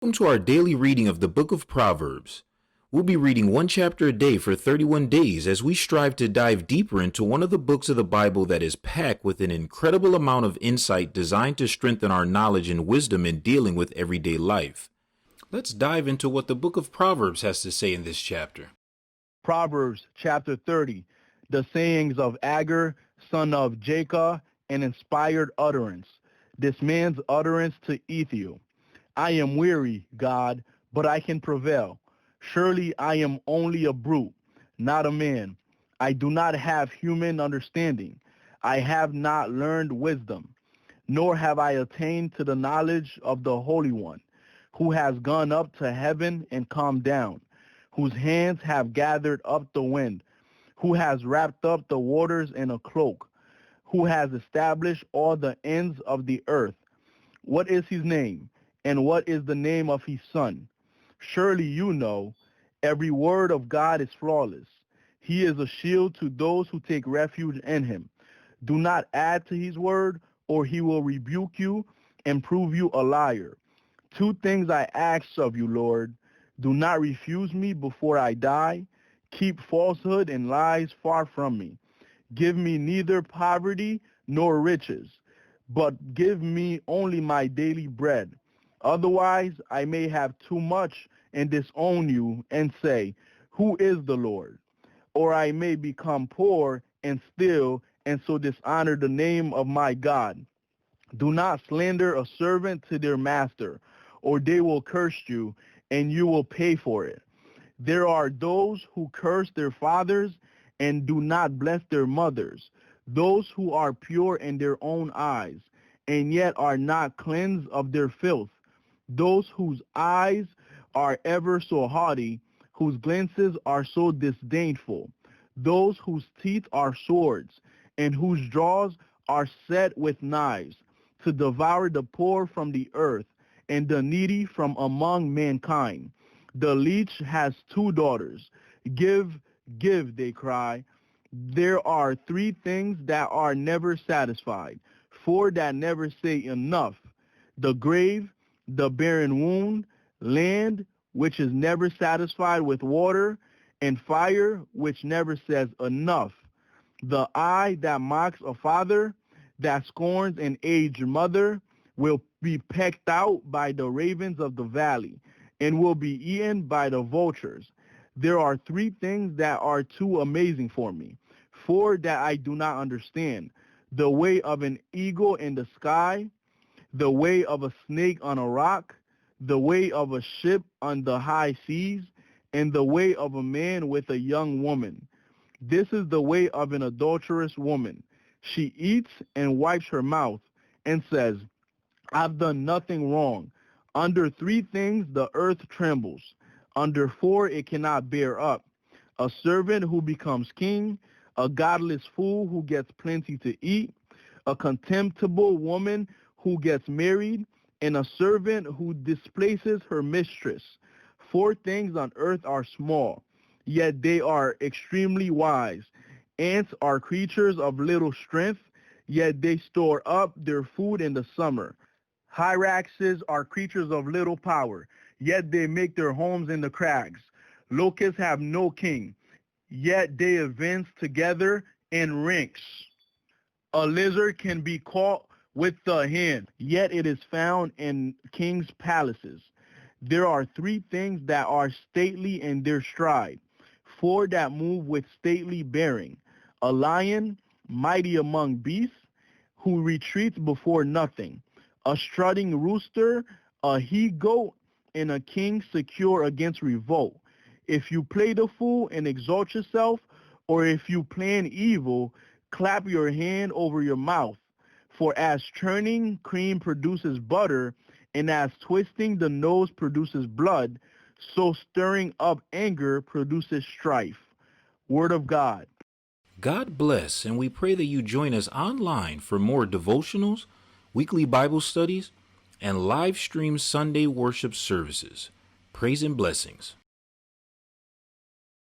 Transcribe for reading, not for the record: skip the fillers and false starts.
Welcome to our daily reading of the book of Proverbs. We'll be reading one chapter a day for 31 days as we strive to dive deeper into one of the books of the Bible that is packed with an incredible amount of insight designed to strengthen our knowledge and wisdom in dealing with everyday life. Let's dive into what the book of Proverbs has to say in this chapter. Proverbs chapter 30, the sayings of Agur, son of Jacob, an inspired utterance. This man's utterance to Ethiel. I am weary, God, but I can prevail. Surely I am only a brute, not a man. I do not have human understanding. I have not learned wisdom, nor have I attained to the knowledge of the Holy One, who has gone up to heaven and come down, whose hands have gathered up the wind, who has wrapped up the waters in a cloak, who has established all the ends of the earth. What is his name? And what is the name of his son? Surely you know, every word of God is flawless. He is a shield to those who take refuge in him. Do not add to his word, or he will rebuke you and prove you a liar. Two things I ask of you, Lord. Do not refuse me before I die. Keep falsehood and lies far from me. Give me neither poverty nor riches, but give me only my daily bread. Otherwise, I may have too much and disown you and say, who is the Lord? Or I may become poor and steal and so dishonor the name of my God. Do not slander a servant to their master, or they will curse you and you will pay for it. There are those who curse their fathers and do not bless their mothers, those who are pure in their own eyes and yet are not cleansed of their filth. Those whose eyes are ever so haughty, whose glances are so disdainful, those whose teeth are swords, and whose jaws are set with knives, to devour the poor from the earth, and the needy from among mankind. The leech has two daughters. Give, give, they cry. There are three things that are never satisfied, four that never say enough: the grave, the barren wound, land, which is never satisfied with water, and fire, which never says enough. The eye that mocks a father, that scorns an aged mother, will be pecked out by the ravens of the valley, and will be eaten by the vultures. There are three things that are too amazing for me, four that I do not understand: the way of an eagle in the sky, the way of a snake on a rock, the way of a ship on the high seas, and the way of a man with a young woman. This is the way of an adulterous woman. She eats and wipes her mouth and says, I've done nothing wrong. Under three things the earth trembles. Under four it cannot bear up: a servant who becomes king, a godless fool who gets plenty to eat, a contemptible woman who gets married, and a servant who displaces her mistress. Four things on earth are small, yet they are extremely wise. Ants are creatures of little strength, yet they store up their food in the summer. Hyraxes are creatures of little power, yet they make their homes in the crags. Locusts have no king, yet they advance together in ranks. A lizard can be caught with the hand, yet it is found in kings' palaces. There are three things that are stately in their stride, four that move with stately bearing: a lion, mighty among beasts, who retreats before nothing; a strutting rooster, a he-goat, and a king secure against revolt. If you play the fool and exalt yourself, or if you plan evil, clap your hand over your mouth. For as churning cream produces butter, and as twisting the nose produces blood, so stirring up anger produces strife. Word of God. God bless, and we pray that you join us online for more devotionals, weekly Bible studies, and live stream Sunday worship services. Praise and blessings.